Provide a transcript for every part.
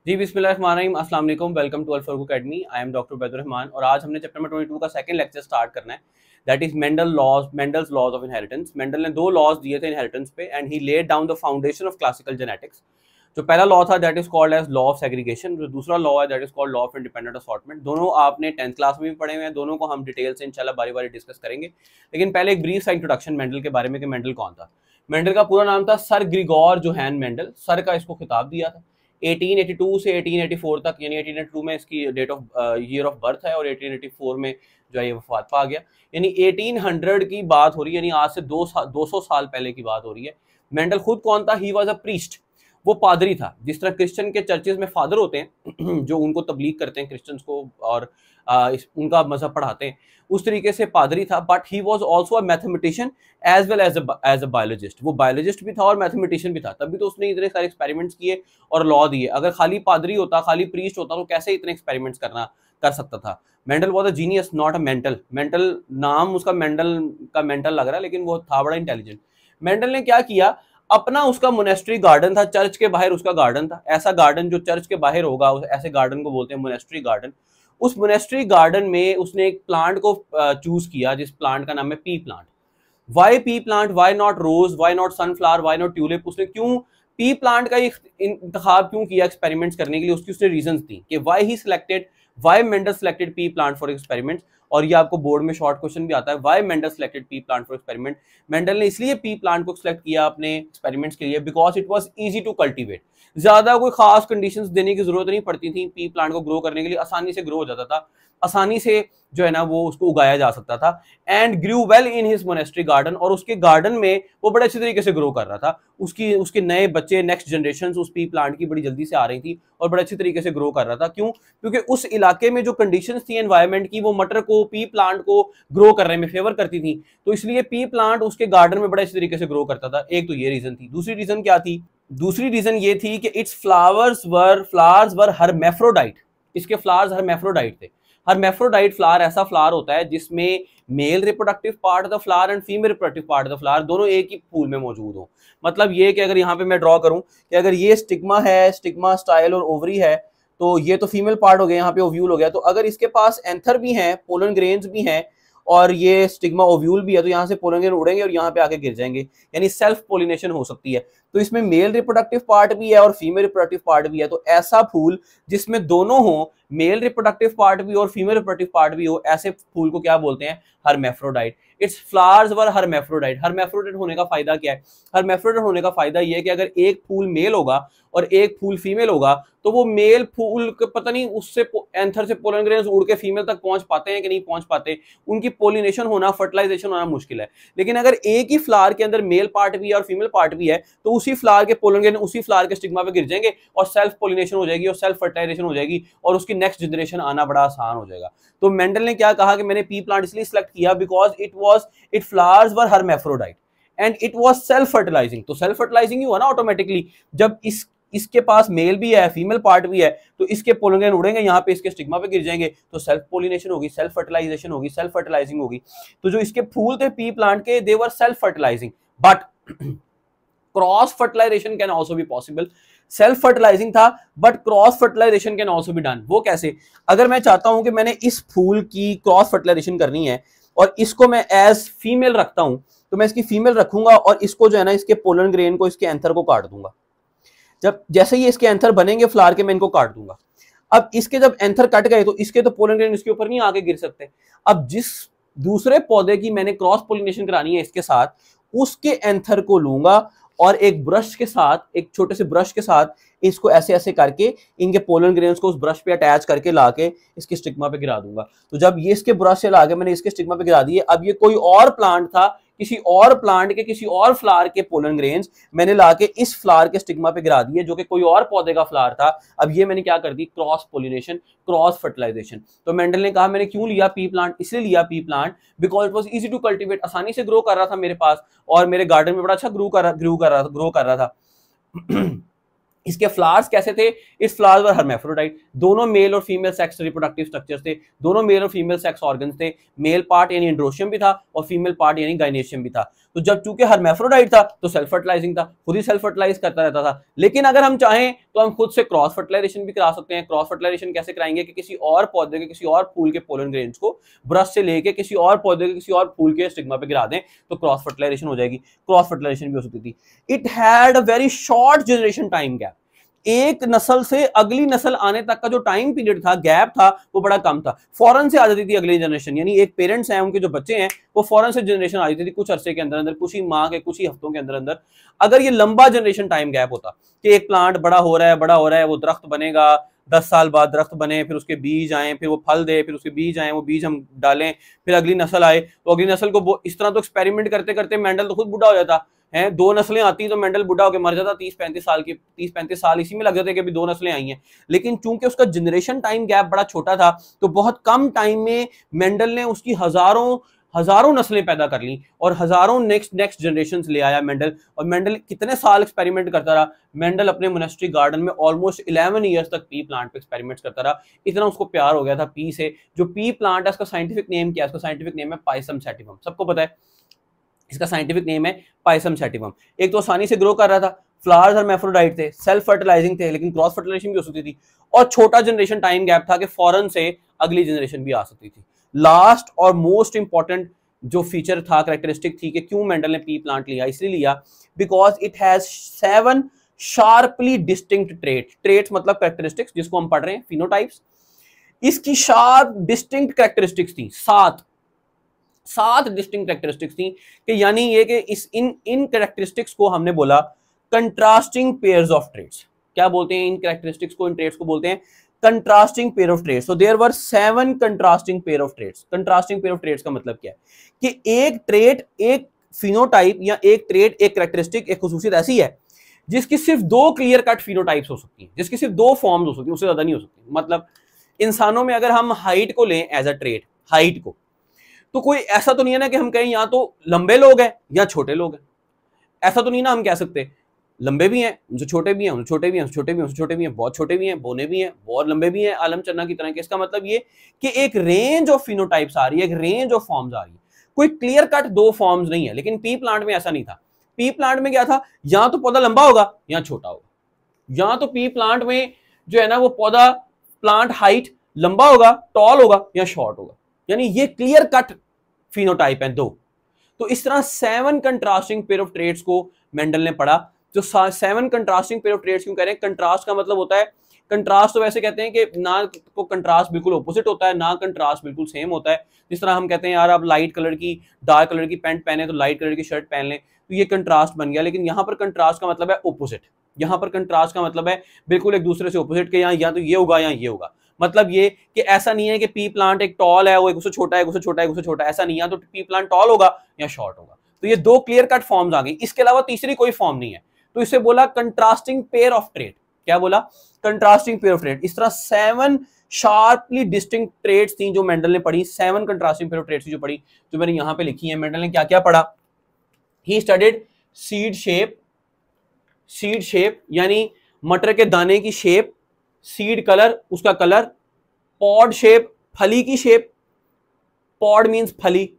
जी बिस्मिल्लाहिर्रहमानिर्रहीम, अस्सलाम वालेकुम, welcome to Al Farooq academy. I am doctor Baidur Rahman और आज हमने चैप्टर नंबर 22 का सेकंड लेक्चर स्टार्ट करना है। That is Mendel's laws of inheritance. Mendel ने दो लॉज दिए थे इनहेरिटेंस पे and he laid down the foundation of classical genetics. जो पहला लॉ था that is called as law of segregation, जो दूसरा लॉ है that is called law of independent assortment. दोनों आपने 10th क्लास में भी पढ़े हुए हैं, दोनों को हम डिटेल से इंशाल्लाह बारी बारी डिस्कस करेंगे। लेकिन पहले एक ब्रीफ सा इंट्रोडक्शन मेंडल के बारे में कि मेंडल कौन था। मेंडल का पूरा नाम था sir Grigor Johan Mendel. Sir का इसको खिताब दिया था 1882 से 1884 तक, यानी 1882 में इसकी date of year of birth है और 1884 में जो है ये वफात पा गया। यानी 1800 की बात हो रही है, यानी आज से 200 साल पहले की बात हो रही है। मेंडल खुद कौन था? ही वॉज अ प्रीस्ट, वो पादरी था। जिस तरह क्रिश्चियन के चर्चेज में फादर होते हैं जो उनको तबलीग करते हैं क्रिश्चियंस को और उनका मजहब पढ़ाते हैं, उस तरीके से पादरी था। But he was also a mathematician as well as a biologist. वो बायोलॉजिस्ट भी था और मैथमेटिशियन भी था, तभी तो उसने इतने सारे एक्सपेरिमेंट्स किए और लॉ दिए। अगर खाली पादरी होता, खाली प्रीस्ट होता, तो कैसे इतने एक्सपेरिमेंट्स कर सकता था। Mendel was a genius not a mental. Mental नाम उसका मेंडल का मेंटल लग रहा है, लेकिन वो था बड़ा इंटेलिजेंट। मेंडल ने क्या किया, अपना उसका मोनेस्ट्री गार्डन था, चर्च के बाहर उसका गार्डन था। ऐसा गार्डन जो चर्च के बाहर होगा, ऐसे गार्डन को बोलते हैं मोनेस्ट्री गार्डन। उस मोनेस्ट्री गार्डन में उसने एक प्लांट को चूज किया जिस प्लांट का नाम है pea plant. Why pea plant, why not rose, why not sunflower, why not tulip? उसने क्यों पी प्लांट का इंतखाब क्यों किया एक्सपेरिमेंट्स करने के लिए? उसकी उसने रीजंस दी कि why Mendel selected pea plant for experiments. और ये आपको बोर्ड में शॉर्ट क्वेश्चन भी आता है, why Mendel selected pea plant for experiment. Mendel ने इसलिए पी प्लांट को सिलेक्ट किया अपने एक्सपेरिमेंट्स के लिए because it was easy to cultivate. ज्यादा कोई खास कंडीशंस देने की जरूरत नहीं पड़ती थी पी प्लांट को ग्रो करने के लिए, आसानी से ग्रो हो जाता था, आसानी से जो है ना वो उसको उगाया जा सकता था। And Guru well in his monastery garden, और उसके गार्डन में वो बड़े अच्छे तरीके से ग्रो कर रहा था। उसके नए बच्चे, नेक्स्ट जनरेशन उस पी प्लांट की बड़ी जल्दी से आ रही थी और बड़े अच्छे तरीके से ग्रो कर रहा था। क्यों? क्योंकि उस इलाके में जो कंडीशंस थी एनवायरमेंट की, वो मटर को, पी प्लांट को ग्रो करने में फेवर करती थी, तो इसलिए पी प्लांट उसके गार्डन में बड़े अच्छे तरीके से ग्रो करता था। एक तो ये रीजन थी। दूसरी रीजन क्या थी? दूसरी रीजन ये थी कि इट्स फ्लावर्स वर हरमैफ्रोडाइट। इसके फ्लावर्स हरमैफ्रोडाइट थे। हरमैफ्रोडाइट फ्लावर ऐसा फ्लावर होता है जिसमें male reproductive part of the flower and female reproductive part of the flower दोनों एक ही फूल में मौजूद हो। मतलब ये कि अगर यहाँ पे मैं ड्रॉ करूं कि अगर ये स्टिग्मा है, स्टिग्मा, स्टाइल और ओवरी है, तो ये तो फीमेल पार्ट हो गया, यहाँ पे ओव्यूल हो गया। तो अगर इसके पास एंथर भी है, पोलन ग्रेन्स भी हैं और ये स्टिग्मा ओव्यूल भी है, तो यहाँ से पोलन ग्रेन उड़ेंगे और यहाँ पे आके गिर जाएंगे, यानी सेल्फ पोलिनेशन हो सकती है। तो इसमें मेल रिप्रोडक्टिव पार्ट भी है और फीमेल रिप्रोडक्टिव पार्ट भी है। तो ऐसा फूल जिसमें दोनों हो, मेल रिप्रोडक्टिव पार्ट भी और फीमेल रिप्रोडक्टिव पार्ट भी हो, ऐसे फूल को क्या बोलते हैं? हरमैफ्रोडाइट। It's flowers were हरमैफ्रोडाइट। हरमैफ्रोडाइट होने का फायदा क्या है? हरमैफ्रोडाइट होने का फायदा यह है कि अगर एक फूल मेल होगा और एक फूल फीमेल होगा, तो वो मेल फूल पता नहीं उससे एंथर से पोलन ग्रेन्स उड़ के फीमेल तक पहुंच पाते हैं कि नहीं पहुंच पाते, उनकी पोलिनेशन होना, फर्टिलाइजेशन होना मुश्किल है। लेकिन अगर एक ही फ्लावर के अंदर मेल पार्ट भी है और फीमेल पार्ट भी है, तो उसी फ्लावर के पोलन ग्रेन उसी फ्लावर के स्टिग्मा पे गिर जाएंगे और सेल्फ पोलिनेशन हो जाएगी और सेल्फ फर्टिलाइजेशन हो जाएगी और उसकी नेक्स्ट जनरेशन आना बड़ा आसान हो जाएगा। तो मेंडल ने क्या कहा कि मैंने पी प्लांट इसलिए सिलेक्ट किया because it flowers were hermaphrodite and it was self fertilizing. तो सेल्फ फर्टिलाइजिंग ही हुआ ना ऑटोमेटिकली, जब इसके पास मेल भी है, फीमेल पार्ट भी है, तो इसके पोलन ग्रेन उड़ेंगे, यहाँ पे इसके स्टिग्मा पे गिर जाएंगे, तो सेल्फ पोलिनेशन होगी, सेल्फ फर्टिलाइजेशन होगी, सेल्फ फर्टिलाइजिंग होगी। तो जो इसके फूल थे पी प्लांट के, they were self fertilizing, but cross fertilization can also be possible. Self fertilizing था but cross fertilization can also be done. वो कैसे? अगर मैं चाहता हूं कि मैंने इस फूल की क्रॉस फर्टिलाइजेशन करनी है और इसको मैं एज फीमेल रखता हूं, तो मैं इसकी फीमेल रखूंगा और इसको जो है ना, इसके पोलन ग्रेन को, इसके एंथर को काट दूंगा। जब जैसे ही इसके एंथर बनेंगे फ्लावर के, मैं इनको काट दूंगा। अब इसके जब एंथर कट गए तो इसके तो पोलन ग्रेन इसके ऊपर नहीं आके गिर सकते। अब जिस दूसरे पौधे की मैंने क्रॉस पोलिनेशन करानी है इसके साथ, उसके एंथर को लूंगा और एक ब्रश के साथ, एक छोटे से ब्रश के साथ इसको ऐसे ऐसे करके इनके पोलन ग्रेन्स को उस ब्रश पे अटैच करके लाके इसके स्टिग्मा पे गिरा दूंगा। तो जब ये इसके ब्रश से लाके मैंने इसके स्टिग्मा पे गिरा दिए, अब ये कोई और प्लांट था, किसी और प्लांट के, किसी और फ्लावर के पोलन ग्रेन्स मैंने लाके इस फ्लावर के स्टिग्मा पे गिरा दिए, जो कि कोई और पौधे का फ्लावर था। अब ये मैंने क्या कर दी? Cross pollination, cross fertilization. तो मेंडल ने कहा मैंने क्यों लिया पी प्लांट? इसलिए लिया P plant because it was easy to cultivate, आसानी से ग्रो कर रहा था मेरे पास और मेरे गार्डन में बड़ा अच्छा ग्रो कर रहा था। इसके फ्लावर्स कैसे थे? इस फ्लावर्स वर हरमैफ्रोडाइट। दोनों मेल और फीमेल सेक्स रिप्रोडक्टिव स्ट्रक्चर्स थे, दोनों मेल और फीमेल सेक्स ऑर्गन्स थे। मेल पार्ट यानी एंड्रोशियम भी था और फीमेल पार्ट यानी गाइनेशियम भी था। तो जब चूंकि हर्मेफ्रोडाइट था तो सेल्फ फर्टिलाइजिंग था, खुद ही सेल्फ फर्टिलाइज करता रहता था। लेकिन अगर हम चाहें तो हम खुद से क्रॉस फर्टिलाइजेशन भी करा सकते हैं। क्रॉस फर्टिलाइजेशन कैसे कराएंगे कि किसी और पौधे के, किसी और फूल के पोलन ग्रेन्स को ब्रश से लेके किसी और पौधे के, किसी और फूल के स्टिग्मा पे गिरा दें तो क्रॉस फर्टिलाइजेशन हो जाएगी। क्रॉस फर्टिलाइजेशन भी हो सकती थी। It had a very short generation time gap, एक नस्ल से अगली नस्ल आने तक का जो टाइम पीरियड था, गैप था, वो बड़ा कम था। फौरन से आ जाती थी अगली जनरेशन, यानी एक पेरेंट्स हैं, उनके जो बच्चे हैं वो फौरन से जनरेशन आ जाती थी कुछ अरसे के अंदर अंदर, कुछ ही माह के, कुछ ही हफ्तों के अंदर अंदर। अगर ये लंबा जनरेशन टाइम गैप होता कि एक प्लांट बड़ा हो रहा है, बड़ा हो रहा है, वो दरख्त बनेगा, 10 साल बाद दरख्त बने, फिर उसके बीज आए, फिर वो फल दे, फिर उसके बीज आए, वो बीज हम डालें, फिर अगली नस्ल आए, तो अगली नस्ल को इस तरह तो एक्सपेरिमेंट करते करते मेंडल तो खुद बूढ़ा हो जाता है। 2 नस्लें आती तो मेंडल बूढ़ा होकर मर जाता, 30-35 साल इसी में लग जाते कि अभी 2 नस्लें आई हैं। लेकिन चूंकि उसका जनरेशन टाइम गैप बड़ा छोटा था तो बहुत कम टाइम में मेंडल ने उसकी हजारों नस्लें पैदा कर ली और हजारों नेक्स्ट जनरेशन ले आया मेंडल। और मेंडल कितने साल एक्सपेरिमेंट करता रहा? मेंडल अपने मोनेस्ट्री गार्डन में ऑलमोस्ट 11 ईयर्स तक पी प्लांट पे एक्सपेरिमेंट्स करता रहा। इतना उसको प्यार हो गया था पी से। जो पी प्लांट है, इसका साइंटिफिक नेम क्या है? इसका साइंटिफिक नेम है पायसम सैटिवम। सबको पता है इसका साइंटिफिक नेम है पायसम सैटिवम। एक तो आसानी से ग्रो कर रहा था, फ्लावर्स हर्मेफ्रोडाइट थे, सेल्फ फर्टिलाइजिंग थे, लेकिन क्रॉस फर्टिलाइजेशन भी हो सकती थी, और छोटा जनरेशन टाइम गैप था कि फौरन से अगली जनरेशन भी आ सकती थी। लास्ट और मोस्ट इंपॉर्टेंट जो फीचर था, कैरेक्टरिस्टिक थी कि क्यों मेंडल ने पी प्लांट लिया, इसलिए लिया because it has 7 sharply distinct traits मतलब कैरेक्टरिस्टिक्स, जिसको हम पढ़ रहे हैं फिनोटाइप्स। इसकी शार्प डिस्टिंक्ट कैरेक्टरिस्टिक्स थी, 7 डिस्टिंक्ट कैरेक्टरिस्टिक्स थी कि यानी ये कि इन कैरेक्टरिस्टिक्स को हमने बोला कंट्रास्टिंग पेयर्स ऑफ ट्रेट्स। क्या बोलते हैं इन कैरेक्टरिस्टिक्स को? इन ट्रेट्स को बोलते हैं contrasting pair of traits. So there were 7 contrasting pair of traits. Contrasting pair of traits का मतलब क्या है कि एक ट्रेट, एक फिनोटाइप या एक ट्रेट, एक कैरेक्टरिस्टिक, एक खुसूसियत ऐसी है जिसकी सिर्फ 2 क्लियर कट फिनोटाइप्स हो सकती हैं, जिसकी सिर्फ 2 फॉर्म्स हो सकती हैं, उससे ज्यादा नहीं हो सकती। मतलब इंसानों में अगर हम हाइट को लें एज अ ट्रेट, हाइट को, तो कोई ऐसा तो नहीं है ना कि हम कहें या तो लंबे लोग हैं या छोटे लोग हैं। ऐसा तो नहीं ना हम कह सकते। लंबे भी हैं, उनसे छोटे भी हैं, उनसे छोटे भी हैं, उनसे छोटे भी हैं, उनसे छोटे भी हैं, बहुत छोटे भी हैं, बोने भी हैं, बहुत लंबे भी हैं, आलम चन्ना की तरह के। इसका मतलब ये कि एक रेंज ऑफ फिनोटाइप्स आ रही है, एक रेंज ऑफ फॉर्म्स आ रही है, कोई क्लियर कट 2 फॉर्म्स नहीं है। लेकिन पी प्लांट में ऐसा नहीं था। पी प्लांट में क्या था? या तो पौधा लंबा होगा या छोटा होगा, या तो पी प्लांट में जो है ना वो पौधा, प्लांट हाइट लंबा होगा, टॉल होगा या शॉर्ट होगा, यानी ये क्लियर कट फिनोटाइप है 2। तो इस तरह 7 कंट्रास्टिंग पेयर ऑफ ट्रेट्स को मेंडल ने पढ़ा। जो 7 कंट्रास्टिंग पेयर ऑफ ट्रेट्स क्यों कह रहे हैं? कंट्रास्ट का मतलब होता है, कंट्रास्ट तो वैसे कहते हैं कि ना तो कंट्रास्ट बिल्कुल ऑपोजिट होता है, ना कंट्रास्ट बिल्कुल सेम होता है। जिस तरह हम कहते हैं यार आप लाइट कलर की, डार्क कलर की पैंट पहने तो लाइट कलर की शर्ट पहन लें, तो ये कंट्रास्ट बन गया। लेकिन यहाँ पर कंट्रास्ट का मतलब है ऑपोजिट। यहाँ पर कंट्रास्ट का मतलब है बिल्कुल एक दूसरे से ऑपोजिट के, यहाँ या तो ये होगा या ये होगा। मतलब ये कि ऐसा नहीं है कि पी प्लांट एक टॉल है, वो एक उससे छोटा है, एक उससे छोटा है, एक उससे छोटा है, ऐसा नहीं है। तो पी प्लांट टॉल होगा या शॉर्ट होगा। तो ये 2 क्लियर कट फॉर्म्स आ गई, इसके अलावा तीसरी कोई फॉर्म नहीं है। तो इसे बोला कंट्रास्टिंग पेयर ऑफ ट्रेट। क्या बोला? Contrasting pair of trait. इस तरह 7 शार्पली डिस्टिंक्ट ट्रेट्स थी जो मेंडल ने पढ़ी, 7 कंट्रास्टिंग पेयर ऑफ ट्रेट्स जो पढ़ी, जो मैंने यहां पे लिखी है। मेंडल ने क्या क्या पढ़ा? ही स्टडीड सीड शेप यानी मटर के दाने की शेप, सीड कलर उसका कलर, पॉड शेप फली की शेप, पॉड मींस फली,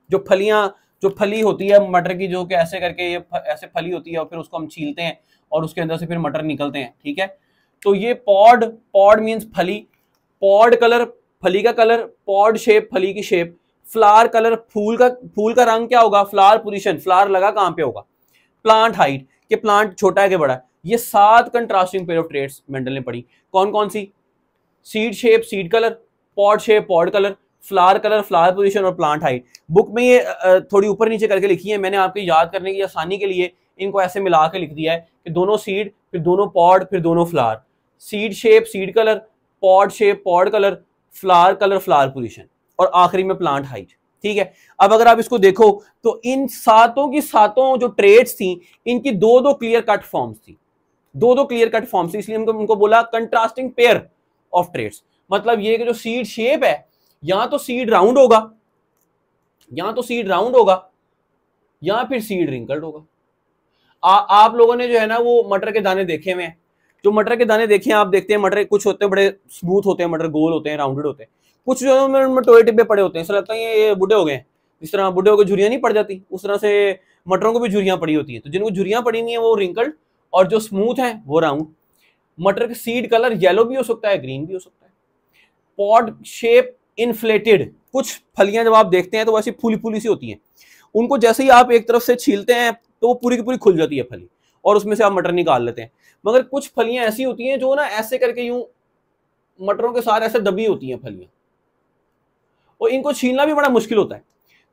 जो फलियां, जो फली होती है मटर की, जो कि ऐसे करके ये ऐसे फली होती है और फिर उसको हम छीलते हैं और उसके अंदर से फिर मटर निकलते हैं, ठीक है। तो ये पॉड मींस फली, पॉड कलर फली का कलर, पॉड शेप फली की शेप, फ्लावर कलर फूल का रंग क्या होगा, फ्लावर पोजीशन, फ्लावर लगा कहां पे होगा, प्लांट हाइट कि प्लांट छोटा है कि बड़ा है। ये 7 contrasting pair of traits Mendel ने पढ़ी। कौन कौन सी? Seed shape seed colour, pod shape pod colour, flower colour flower position और प्लांट हाइट। बुक में ये थोड़ी ऊपर नीचे करके लिखी है, मैंने आपके याद करने की आसानी के लिए इनको ऐसे मिला के लिख दिया है कि दोनों सीड, फिर दोनों पॉड, फिर दोनों flower. Seed shape seed colour, pod shape pod colour, flower position और आखिरी में प्लांट हाइट, ठीक है। अब अगर आप इसको देखो तो इन 7 की 7 जो ट्रेट्स थी इनकी 2 क्लियर कट फॉर्म्स थी, 2 क्लियर कट फॉर्म्स थी, इसलिए हमको उनको बोला कंट्रास्टिंग पेयर ऑफ ट्रेट्स। मतलब ये कि जो सीड शेप है, या तो सीड राउंड होगा, या फिर सीड रिंकल्ड होगा। आप लोगों ने जो है ना वो मटर के दाने देखे हुए हैं, जो मटर के दाने देखे हैं आप, देखते हैं मटर कुछ होते हैं बड़े स्मूथ होते हैं, मटर गोल होते हैं, राउंडेड होते हैं, कुछ जो टोए टिब्बे पड़े होते हैं, ऐसा लगता है ये बूढ़े हो गए, जिस तरह बूढ़े होकर झुरियां नहीं पड़ जाती उस तरह से मटरों को भी झुर्रियां पड़ी होती हैं, तो जिनको झुर्रियां पड़ी नहीं है वो रिंकल्ड, और जो स्मूथ है वो राउंड। मटर का सीड कलर येलो भी हो सकता है, ग्रीन भी हो सकता है। पॉड शेप इन्फ्लेटेड, कुछ फलियां जब आप देखते हैं तो वैसी फूली फूली सी होती हैं, उनको जैसे ही आप एक तरफ से छीलते हैं तो वो पूरी की पूरी खुल जाती है फली, और उसमें से आप मटर निकाल लेते हैं। मगर कुछ फलियां ऐसी होती हैं जो ना ऐसे करके यूं मटरों के साथ ऐसे दबी होती हैं फलियां, और इनको छीलना भी बड़ा मुश्किल होता है।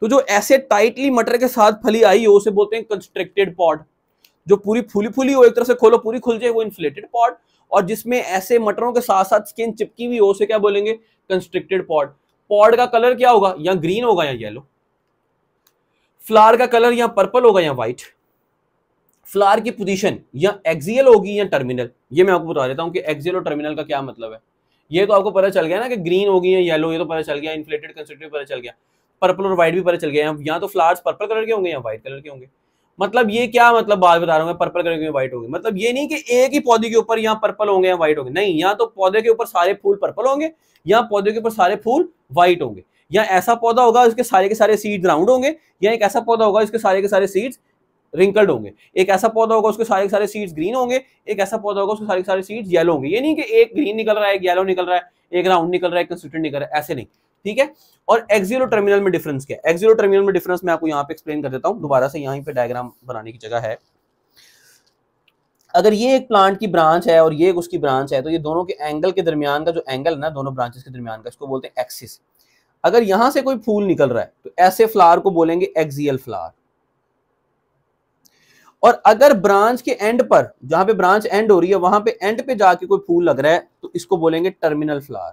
तो जो ऐसे टाइटली मटर के साथ फली आई हो उसे बोलते हैं कंस्ट्रिक्टेड पॉड। जो पूरी फूली फूली हो, एक तरफ से खोलो पूरी खुल जाए, वो इन्फ्लेटेड पॉड। और जिसमें ऐसे मटरों के साथ साथ स्किन चिपकी हुई हो उसे क्या बोलेंगे? Constricted pod. पॉड का कलर क्या होगा? या ग्रीन होगा या येलो। फ्लावर का कलर या पर्पल होगा या व्हाइट। फ्लावर की पोजीशन या एक्सियल होगी या टर्मिनल। ये मैं आपको बता देता हूं कि एक्सियल और टर्मिनल का क्या मतलब है। ये तो आपको पता चल गया ना कि ग्रीन होगी या येलो, ये तो पता चल गया। इन्फ्लेटेड कंस्ट्रिक्टेड पता चल गया, पर्पल और व्हाइट भी पता चल गया। यहाँ तो फ्लावर्स पर्पल कलर के होंगे या व्हाइट कलर के होंगे। मतलब ये क्या मतलब बात बता रहा हूँ, पर्पल कलर के व्हाइट होंगे, मतलब ये नहीं कि एक ही पौधे के ऊपर यहाँ पर्पल होंगे या व्हाइट होंगे, नहीं, यहाँ तो पौधे के ऊपर सारे फूल पर्पल होंगे, या पौधे के ऊपर सारे फूल व्हाइट होंगे। या ऐसा पौधा होगा इसके सारे के सारे सीड्स राउंड होंगे, या एक ऐसा पौधा होगा इसके सारे के सारे सीड्स रिंकल्ड होंगे। एक ऐसा पौधा होगा उसके सारे के सारे सीड्स ग्रीन होंगे, एक ऐसा पौधा होगा उसके सारे के सारे सीड्स येलो होंगे। ये नहीं कि एक ग्रीन निकल रहा है, एक येलो निकल रहा है, एक राउंड निकल रहा है, एक कंस्ट्रिक्टेड निकल रहा है, ऐसे नहीं, ठीक है। और एक्सियल और टर्मिनल में डिफरेंस क्या है? एक्सियल और टर्मिनल में डिफरेंस मैं आपको यहाँ पे एक्सप्लेन कर देता हूँ दोबारा से, यहाँ पे डायग्राम बनाने की जगह है। अगर ये एक प्लांट की ब्रांच है और ये एक उसकी ब्रांच है, तो ये दोनों के एंगल के दरमियान का जो एंगल है ना, दोनों ब्रांचेस के दरमियान का, इसको बोलते हैं एक्सिस। अगर यहां से कोई फूल निकल रहा है तो ऐसे फ्लावर को बोलेंगे एक्सियल फ्लावर। और अगर ब्रांच के एंड पर, जहां पे ब्रांच एंड हो रही है वहां पे एंड पे जाके कोई फूल लग रहा है तो इसको बोलेंगे टर्मिनल फ्लावर।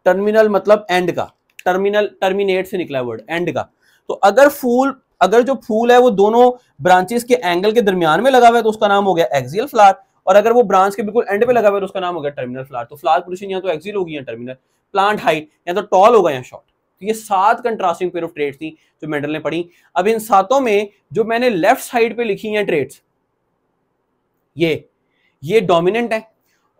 टर्मिनल मतलब एंड का, टर्मिनल टर्मिनेट से निकला वर्ड, एंड का। तो अगर जो फूल है वो दोनों ब्रांचेस के एंगल के दरमियान में लगा हुआ है तो उसका नाम हो गया एक्सियल फ्लावर, और अगर वो ब्रांच के बिल्कुल एंड पे लगा हुआ है तो उसका नाम हो गया टर्मिनल फ्लावर। तो फ्लावर पोजीशन या तो एक्सियल होगी या टर्मिनल। प्लांट हाइट या तो टॉल होगा या शॉर्ट। तो ये 7 कंट्रास्टिंग पेयर ऑफ ट्रेट्स थी जो मेंडल ने पढ़ी। अब इन 7 में जो मैंने लेफ्ट साइड पे लिखी हैं ट्रेट्स, ये डोमिनेंट है,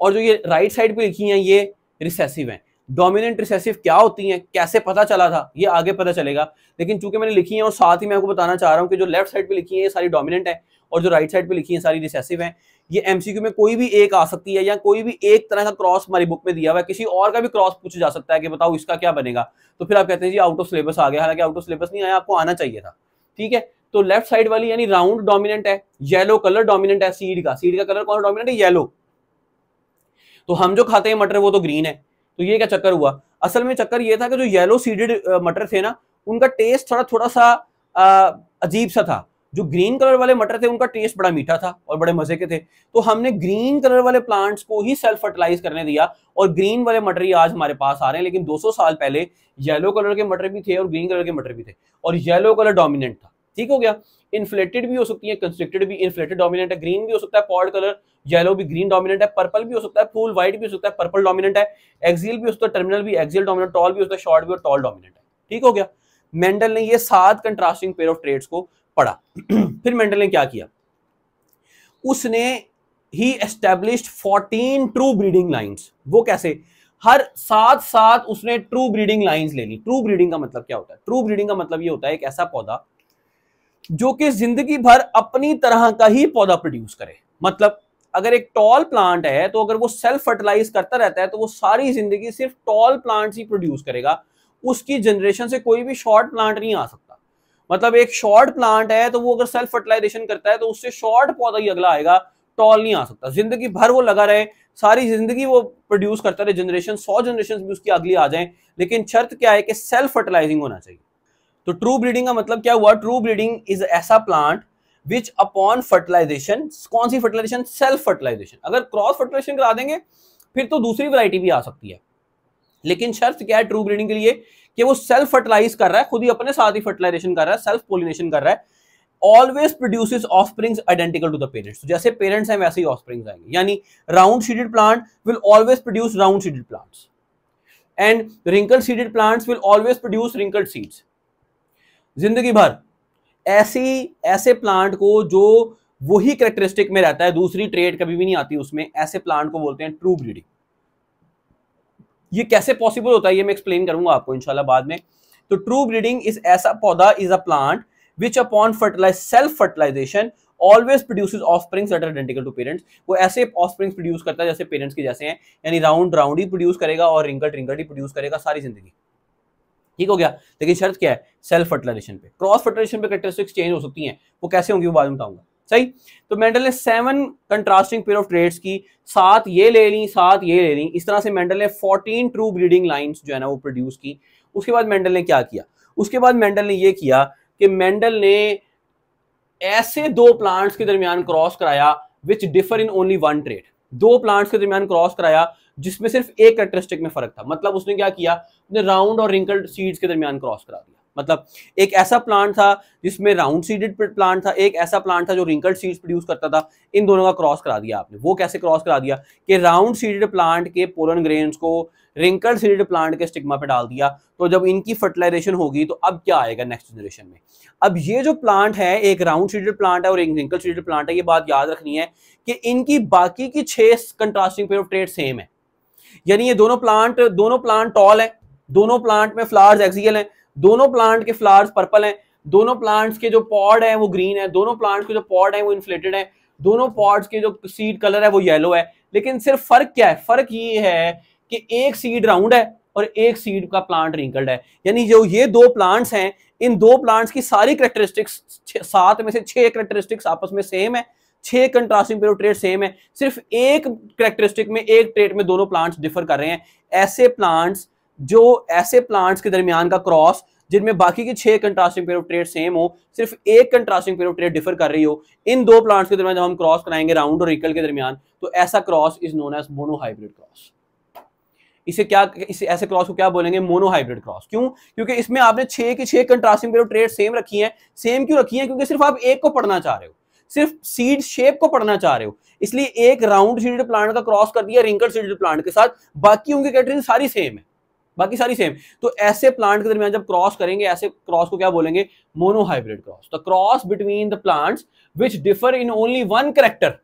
और जो ये राइट साइड पे लिखी हैं ये रिसेसिव है। डोमिनेंट रिसेसिव क्या होती हैं, कैसे पता चला था, ये आगे पता चलेगा, लेकिन चूंकि मैंने लिखी है और साथ ही मैं आपको बताना चाह रहा हूं कि जो लेफ्ट साइड पे लिखी है ये सारी डोमिनेंट है और जो राइट साइड पे लिखी है सारी रिसेसिव है। ये एमसीक्यू में कोई भी एक आ सकती है, या कोई भी एक तरह का क्रॉस हमारी बुक में दिया हुआ है, किसी और का भी क्रॉस पूछा जा सकता है कि बताओ इसका क्या बनेगा, तो फिर आप कहते हैं जी आउट ऑफ सिलेबस आ गया, हालांकि आउट ऑफ सिलेबस नहीं आया, आपको आना चाहिए था, ठीक है। तो लेफ्ट साइड वाली यानी राउंड डोमिनेंट है, येलो कलर डोमिनेंट है, सीड का कलर कौन डोमिनेंट है? येलो। तो हम जो खाते हैं मटर वो तो ग्रीन है। तो ये क्या चक्कर हुआ? असल में चक्कर ये था कि जो येलो सीडेड मटर थे ना, उनका टेस्ट थोड़ा सा अजीब सा था। जो ग्रीन कलर वाले मटर थे उनका टेस्ट बड़ा मीठा था और बड़े मजे के थे। तो हमने ग्रीन कलर वाले प्लांट्स को ही सेल्फ फर्टिलाइज करने दिया, और ग्रीन वाले मटर ही आज हमारे पास आ रहे हैं। लेकिन 200 साल पहले येलो कलर के मटर भी थे और ग्रीन कलर के मटर भी थे, और येलो कलर डोमिनेंट था, ठीक हो गया। इन्फ्लेटेड भी हो सकती है, कंस्ट्रिक्टेड भी, इन्फ्लेटेड डोमिनेंट है, ग्रीन भी हो सकता है, पॉड कलर येलो भी ग्रीन डोमिनेंट है, पर्पल भी हो सकता है, फूल व्हाइट भी हो सकता है, पर्पल डोमिनेंट है, एक्सियल भी हो सकता है, टर्मिनल भी एक्सियल डोमिनेंट, टॉल भी हो सकता है, शॉर्ट भी, और टॉल डोमिनेंट है, ठीक हो गया। मेंडल ने ये 7 कंट्रास्टिंग पेयर ऑफ ट्रेट्स को पढ़ा। फिर मेंडल ने क्या किया? उसने ही एस्टैब्लिश्ड 14 ट्रू ब्रीडिंग लाइंस। वो कैसे? हर साथ उसने ट्रू ब्रीडिंग लाइंस ले ली। ट्रू ब्रीडिंग का मतलब क्या होता है? ट्रू ब्रीडिंग का मतलब ये होता है एक ऐसा पौधा जो कि जिंदगी भर अपनी तरह का ही पौधा प्रोड्यूस करे। मतलब अगर एक टॉल प्लांट है तो अगर वो सेल्फ फर्टिलाइज करता रहता है तो वो सारी जिंदगी सिर्फ टॉल प्लांट्स ही प्रोड्यूस करेगा, उसकी जनरेशन से कोई भी शॉर्ट प्लांट नहीं आ सकता। मतलब एक शॉर्ट प्लांट है तो वो अगर सेल्फ फर्टिलाइजेशन करता है तो उससे शॉर्ट पौधा ही अगला आएगा, टॉल नहीं आ सकता। जिंदगी भर वो लगा रहे, सारी जिंदगी वो प्रोड्यूस करता रहे, जनरेशन 100 जनरेशन भी उसकी अगली आ जाए, लेकिन शर्त क्या है कि सेल्फ फर्टिलाइजिंग होना चाहिए। तो ट्रू ब्रीडिंग का मतलब क्या हुआ? ट्रू ब्रीडिंग इज ऐसा प्लांट विच अपॉन फर्टिलाइजेशन, कौन सी फर्टिलाइजेशन? Self fertilization. अगर क्रॉस फर्टिलाइजेशन करा देंगे फिर तो दूसरी वैरायटी भी आ सकती है, लेकिन शर्त क्या है ट्रू ब्रीडिंग के लिए? कि वो सेल्फ फर्टिलाइज कर रहा है, खुद ही अपने साथ ही फर्टिलाइजेशन कर रहा है, सेल्फ पोलिनेशन कर रहा है। Always produces offsprings identical to the parents. तो जैसे पेरेंट्स हैं वैसे ही ऑफस्प्रिंग्स आएंगे, यानी round seeded plant will always produce round seeded plants, and wrinkle seeded plants will always produce wrinkled seeds. जिंदगी भर ऐसे प्लांट को जो वही कैरेक्टरिस्टिक में रहता है, दूसरी ट्रेड कभी भी नहीं आती उसमें, ऐसे प्लांट को बोलते हैं ट्रू ब्रीडिंग। ये कैसे पॉसिबल होता है ये मैं एक्सप्लेन करूंगा आपको इंशाल्लाह बाद में। तो ट्रू ब्रीडिंग इज ऐसा पौधा, is a plant which upon self fertilization always produces offsprings that are identical to parents। वो ऐसे offsprings प्रोड्यूस करता है जैसे पेरेंट्स के जैसे हैं, यानी राउंड ही प्रोड्यूस करेगा और रिंकल्ड ही प्रोड्यूस करेगा सारी जिंदगी। ठीक हो गया। लेकिन शर्त क्या है? सेल्फ फर्टिलाइजेशन पे। क्रॉस फर्टिलाइजेशन पे कैरेक्टरिस्टिक्स चेंज हो सकती हैं, वो कैसे होंगी वो बाद में बताऊंगा। सही। तो मेंडल ने 7 कंट्रास्टिंग पेयर ऑफ ट्रेड्स की, 7 ये ले ली, 7 ये ले ली। इस तरह से मेंडल ने 14 ट्रू ब्रीडिंग लाइंस जो है ना वो प्रोड्यूस की। उसके बाद मेंडल ने क्या किया? उसके बाद मेंडल ने ये किया कि मेंडल ने ऐसे दो प्लांट्स के दरमियान क्रॉस कराया विच differ in only one trade. दो प्लांट्स के दरमियान क्रॉस कराया जिसमें सिर्फ एक कैरेक्टरिस्टिक में फर्क था। मतलब उसने क्या किया? उसने राउंड और रिंकल्ड सीड्स के दरमियान क्रॉस करा दिया। मतलब एक ऐसा प्लांट था जिसमें राउंड सीडेड प्लांट था, एक ऐसा प्लांट था जो रिंकल्ड सीड्स प्रोड्यूस करता था। इन दोनों का क्रॉस करा दिया आपने। वो कैसे क्रॉस करा दिया कि राउंड सीडेड प्लांट के पोलन ग्रेन्स को रिंकल्ड सीडेड प्लांट के स्टिग्मा पे डाल दिया। तो जब इनकी फर्टिलाइजेशन होगी तो अब क्या आएगा नेक्स्ट जनरेशन में? अब ये जो प्लांट है, एक राउंड सीडेड प्लांट है और एक रिंकल्ड सीडेड प्लांट है। ये बात याद रखनी है कि इनकी बाकी की 6 contrasting pair of trait same है। यानी ये दोनों प्लांट टॉल है, दोनों प्लांट में फ्लावर्स एक्सियल हैं, दोनों प्लांट के फ्लावर्स पर्पल हैं, दोनों प्लांट्स के जो पॉड है वो ग्रीन है, दोनों प्लांट्स के जो पॉड है वो इन्फ्लेटेड है, दोनों पॉड्स के जो सीड कलर है वो येलो है। लेकिन सिर्फ फर्क क्या है? फर्क ये है कि एक सीड राउंड है और एक सीड का प्लांट रिंकल्ड है। यानी जो ये दो प्लांट्स हैं, इन दो प्लांट्स की सारी कैरेक्टरिस्टिक्स 7 में से 6 कैरेक्टरिस्टिक्स आपस में सेम है, 6 contrasting pair of trait same है। सिर्फ एक कैरेक्टरिस्टिक में, एक ट्रेट में दोनों प्लांट्स डिफर कर रहे हैं। ऐसे प्लांट्स के दरमियान का क्रॉस जिनमें बाकी की 6 contrasting pair of trait same हो, सिर्फ एक contrasting pair of trade differ कर रही हो, इन दो प्लांट्स के दरमियान जब हम क्रॉस कराएंगे राउंड और रिंकल के दरमियान, तो ऐसा cross is known as monohybrid cross. ऐसे क्रॉस को क्या बोलेंगे? Monohybrid cross. क्यों? क्योंकि इसमें आपने 6 की 6 contrasting pair of trait same रखी है। सेम क्यों रखी है? क्योंकि सिर्फ आप एक को पढ़ना चाह रहे हो, सिर्फ सीड शेप को पढ़ना चाह रहे हो, इसलिए एक राउंड सीडेड प्लांट का क्रॉस कर दिया रिंकल सीडेड प्लांट के साथ। बाकी उनकी कैरेक्टरिस्टिक सारी सेम है, बाकी सारी सेम। तो ऐसे प्लांट के दरमियान जब क्रॉस करेंगे, ऐसे क्रॉस को क्या बोलेंगे? Monohybrid cross. The cross between the plants which differ in only one character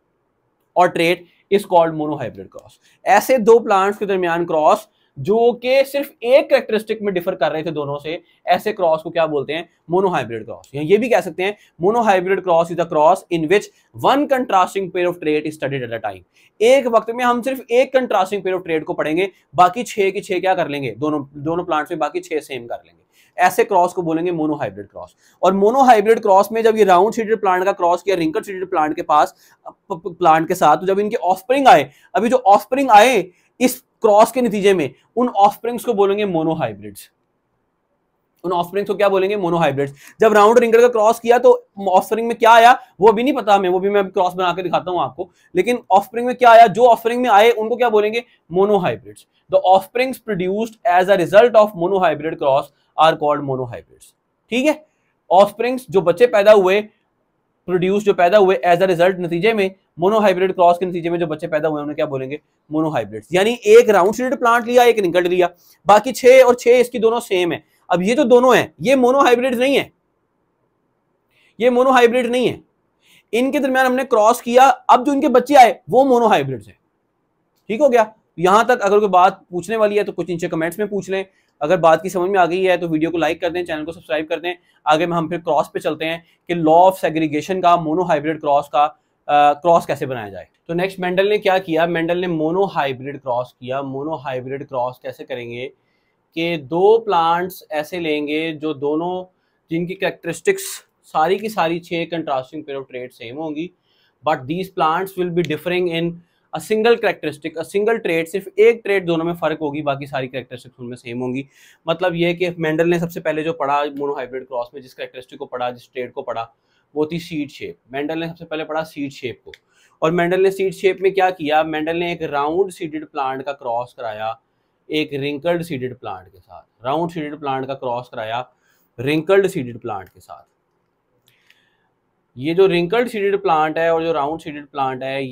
और trait is called monohybrid cross. ऐसे दो प्लांट्स के दरमियान क्रॉस जो कि सिर्फ एक कैरेक्टरिस्टिक में डिफर कर रहे थे दोनों से, ऐसे क्रॉस को क्या बोलते हैं? Monohybrid cross. ये भी कह सकते हैं monohybrid cross is the cross in which one contrasting pair of trade is studied at a time. एक वक्त में हम सिर्फ एक कंट्रास्टिंग पेयर ऑफ ट्रेड को पढ़ेंगे, बाकी 6 की 6 क्या कर लेंगे? दोनों प्लांट्स में बाकी 6 सेम कर लेंगे। ऐसे क्रॉस को बोलेंगे मोनोहाइब्रिड क्रॉस। और मोनोहाइब्रिड क्रॉस में जब ये राउंड सीडेड प्लांट का क्रॉस किया रिंकल सीडेड प्लांट के पास प्लांट के साथ, तो जब इनके ऑफस्प्रिंग आए, अभी जो ऑफस्प्रिंग आए इस क्रॉस के नतीजे में, उन ऑफस्प्रिंग्स को बोलेंगे मोनोहाइब्रिड्स। उन ऑफस्प्रिंग्स को क्या बोलेंगे? मोनोहाइब्रिड्स। जब राउंड रिंकल का क्रॉस किया तो ऑफस्प्रिंग में क्या आया वो अभी नहीं पता हमें, वो भी मैं क्रॉस बना के दिखाता हूं आपको। लेकिन ऑफस्प्रिंग में क्या आया? जो ऑफस्प्रिंग में आए उनको क्या बोलेंगे? Monohybrids. The offsprings produced as a result of monohybrid cross are called monohybrids. ठीक है। ऑफस्प्रिंग्स जो बच्चे पैदा हुए एज अ रिजल्ट, नतीजे में मोनोहाइब्रिड क्रॉस के नतीजे में जो बच्चे पैदा हुए उन्हें क्या बोलेंगे? मोनोहाइब्रिड्स। यानी एक राउंड सीडेड प्लांट लिया, एक रिंकल्ड लिया, बाकी 6 और 6 इसकी दोनों सेम है। अब ये जो दोनों हैं ये मोनोहाइब्रिड नहीं है, ये मोनोहाइब्रिड नहीं है। इनके दरमियान हमने क्रॉस किया, अब जो इनके बच्चे आए वो मोनोहाइब्रिड्स हैं। ठीक हो गया। यहां तक अगर कोई बात पूछने वाली है तो कुछ नीचे कमेंट्स में पूछ लें। अगर बात की समझ में आ गई है तो वीडियो को लाइक कर दें, चैनल को सब्सक्राइब कर दें। आगे में हम फिर क्रॉस पे चलते हैं कि लॉ ऑफ सेग्रीगेशन का, मोनोहाइब्रिड क्रॉस का क्रॉस कैसे बनाया जाए। तो नेक्स्ट मेंडल ने क्या किया? मेंडल ने मोनोहाइब्रिड क्रॉस किया। मोनोहाइब्रिड क्रॉस कैसे करेंगे कि दो प्लांट्स ऐसे लेंगे जो दोनों, जिनकी कैरेक्टरिस्टिक्स सारी की सारी 6 कंट्रास्टिंग पेयर ऑफ ट्रेड सेम होंगी, but these plants will be differing in a single characteristic, a single trait. सिर्फ एक ट्रेड दोनों में फर्क होगी, बाकी सारी कैरेक्टरिस्टिक्स उनमें सेम होंगी। मतलब ये कि मेंडल ने सबसे पहले जो पढ़ा मोनोहाइब्रिड क्रॉस में, जिस कैरेक्टरिस्टिक को पढ़ा, जिस ट्रेड को पढ़ा, वो थी सीड शेप। मेंडल ने सबसे पहले पढ़ा सीड शेप को। और मेंडल ने सीड शेप में क्या किया? मेंडल ने एक राउंड सीडेड प्लांट का क्रॉस कराया एक रिंकल्ड सीडेड प्लांट के साथ। राउंड सीडेड प्लांट का क्रॉस कराया रिंकल्ड सीडेड प्लांट के साथ। ये जो रिंकल्ड सीडेड प्लांट है और जो राउंड सीडेड प्लांट है,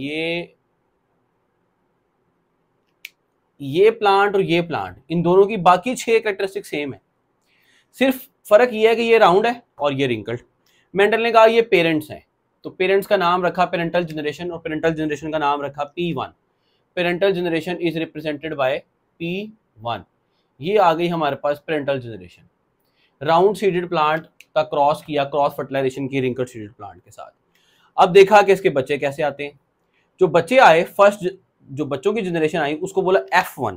ये प्लांट और ये प्लांट, इन दोनों की बाकी 6 कैरेक्टरिस्टिक सेम है। सिर्फ फर्क ये है कि ये राउंड है और ये रिंकल्ड। मेंडल ने कहा ये पेरेंट्स हैं, तो पेरेंट्स का नाम रखा पेरेंटल जनरेशन, और पेरेंटल जनरेशन का नाम रखा P1। Parental generation is represented by P1। ये आ गई हमारे पास parental generation. Round seeded plant का क्रॉस किया, क्रॉस फर्टिलाइजेशन की रिंकल सीडेड प्लांट के साथ। अब देखा कि इसके बच्चे कैसे आते हैं। जो बच्चे आए, फर्स्ट जो बच्चों की जनरेशन आई उसको बोला F1।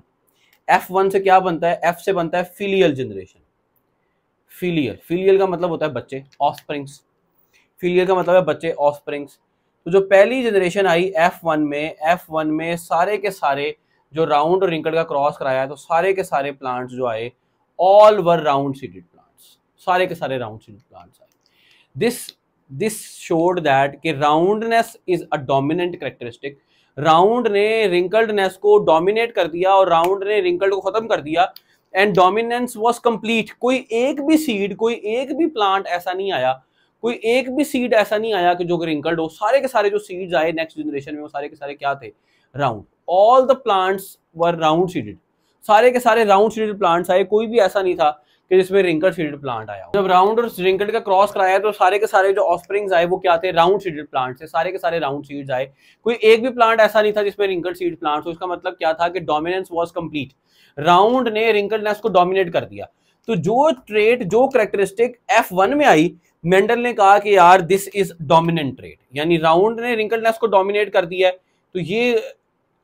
F1 से क्या बनता है? F से बनता है फिलियल जनरेशन। फिलियल का मतलब होता है बच्चे, ऑफस्प्रिंग्स। फिलियल का मतलब है बच्चे, ऑफस्प्रिंग्स। तो जो पहली जनरेशन आई F1 में सारे के सारे जो राउंड और रिंकल का क्रॉस कराया, तो सारे के सारे प्लांट्स जो आए all were round seeded plants, सारे के सारे राउंड सीडेड प्लांट्स आए। दिस शोड दैट कि roundness is a dominant characteristic. Round ने रिंकल्डनेस को डोमिनेट कर दिया और राउंड ने रिंकल्ड को खत्म कर दिया, एंड डोमिनेंस वाज कंप्लीट। कोई एक भी सीड, कोई एक भी प्लांट ऐसा नहीं आया, कोई एक भी सीड ऐसा नहीं आया कि जो रिंकल्ड हो। सारे के सारे जो सीड्स आए नेक्स्ट जनरेशन में वो सारे के सारे क्या थे? Round. All the plants were round seeded, सारे के सारे राउंड सीडेड प्लांट्स आए। कोई भी ऐसा नहीं था कि जिसमें रिंकल सीडेड प्लांट आया। जब राउंड और रिंकल का क्रॉस कराया तो सारे के सारे जो ऑफस्प्रिंग्स आए वो क्या थे? राउंड सीडेड प्लांट थे, सारे के सारे राउंड सीड्स आए। कोई एक भी प्लांट ऐसा नहीं था जिसमें रिंकल सीड प्लांट हो। इसका मतलब क्या था कि डोमिनेंस वाज कंप्लीट। राउंड ने रिंकलनेस को डोमिनेट कर दिया। तो जो ट्रेट, जो कैरेक्टरिस्टिक F1 में आई, मेंडल ने कहा कि यार दिस इज डोमिनेंट ट्रेट, यानी राउंड ने रिंकलनेस को डोमिनेट कर दिया है। तो ये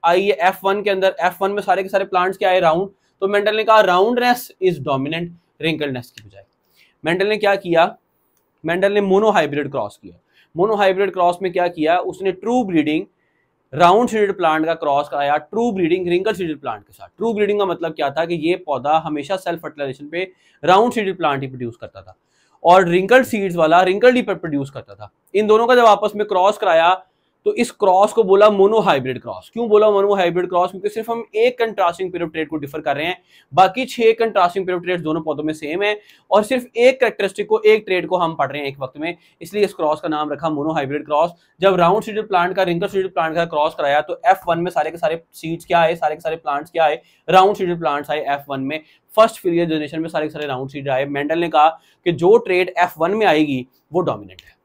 आई है F1 के अंदर। F1 में सारे के सारे प्लांट्स क्या आए? राउंड। तो मेंडल ने कहा राउंडनेस इज डोमिनेंट रिंकलनेस की बजाय। मेंडल ने क्या किया? मेंडल ने मोनोहाइब्रिड क्रॉस किया। मोनोहाइब्रिड क्रॉस में क्या किया? उसने true breeding round seeded plant का क्रॉस कराया true breeding wrinkle seeded plant के साथ। ट्रू ब्रीडिंग का मतलब क्या था कि ये पौधा हमेशा सेल्फ फर्टिलाइजेशन पे राउंड सीडेड प्लांट ही प्रोड्यूस करता था और रिंकल सीड्स वाला रिंकल ही प्रोड्यूस करता था। इन दोनों का जब आपस में क्रॉस कराया तो इस क्रॉस को बोला मोनोहाइब्रिड क्रॉस। क्यों बोला मोनोहाइब्रिड क्रॉस? क्योंकि सिर्फ हम एक कंट्रास्टिंग पीरियड ट्रेट को डिफर कर रहे हैं, बाकी 6 कंट्रास्टिंग पीरियड ट्रेट्स दोनों पौधों में सेम है और सिर्फ एक कैरेक्टरिस्टिक को, एक ट्रेट को हम पढ़ रहे हैं एक वक्त में, इसलिए इस क्रॉस का नाम रखा मोनोहाइब्रिड क्रॉस। जब राउंड सीडेड प्लांट का रिंकल सीडेड प्लांट का क्रॉस कराया तो F1 में सारे के सारे सीड्स क्या आए? सारे के सारे प्लांट्स क्या आए? राउंड सीडेड प्लांट्स आए F1 में। फर्स्ट फिलियल जनरेशन में सारे के सारे राउंड सीड आए। मेंडल ने कहा कि जो ट्रेट F1 में आएगी वो डोमिनेंट है।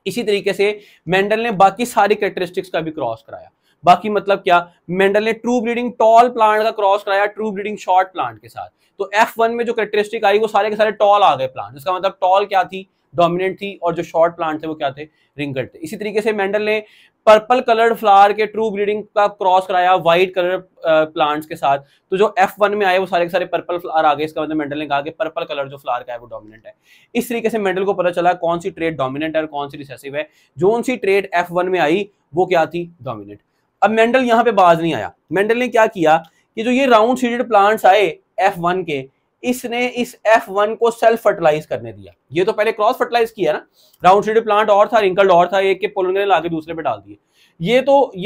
इसी तरीके से मेंडल ने बाकी सारी कैरेक्टरिस्टिक्स का भी क्रॉस कराया। बाकी मतलब क्या? मेंडल ने ट्रू ब्रीडिंग टॉल प्लांट का क्रॉस कराया ट्रू ब्रीडिंग शॉर्ट प्लांट के साथ। तो F1 में जो कैरेक्टरिस्टिक आई वो सारे के सारे टॉल आ गए प्लांट। इसका मतलब टॉल क्या थी? डोमिनेंट थी, और जो शॉर्ट प्लांट थे वो क्या थे? रिंकल्ड थे। इसी तरीके से मेंडल ने पर्पल कलर्ड फ्लावर के ट्रू ब्रीडिंग का क्रॉस कराया व्हाइट कलर प्लांट्स के साथ। तो जो F1 में आए वो सारे के सारे पर्पल फ्लावर आ गए। इसका मतलब मेंडल ने कहा कि पर्पल कलर जो फ्लावर का है वो डोमिनेंट है। इस तरीके से मेंडल को पता चला कौन सी ट्रेट डोमिनेंट है और कौन सी रिसेसिव है। जो सी ट्रेट F1 में आई वो क्या थी? डोमिनेंट। अब मेंडल यहाँ पे बाज नहीं आया। मेंडल ने क्या किया कि जो ये राउंड सीडेड प्लांट्स आए F1 के, इसने इस F1 को सेल्फ फर्टिलाइज करने दिया। ये तो पहले क्रॉस फर्टिलाइज किया ना, राउंड सीडेड प्लांट और था, रिंकल्ड और था, एक के पोलन ग्रेन लाके दूसरे पे डाल दिए। ये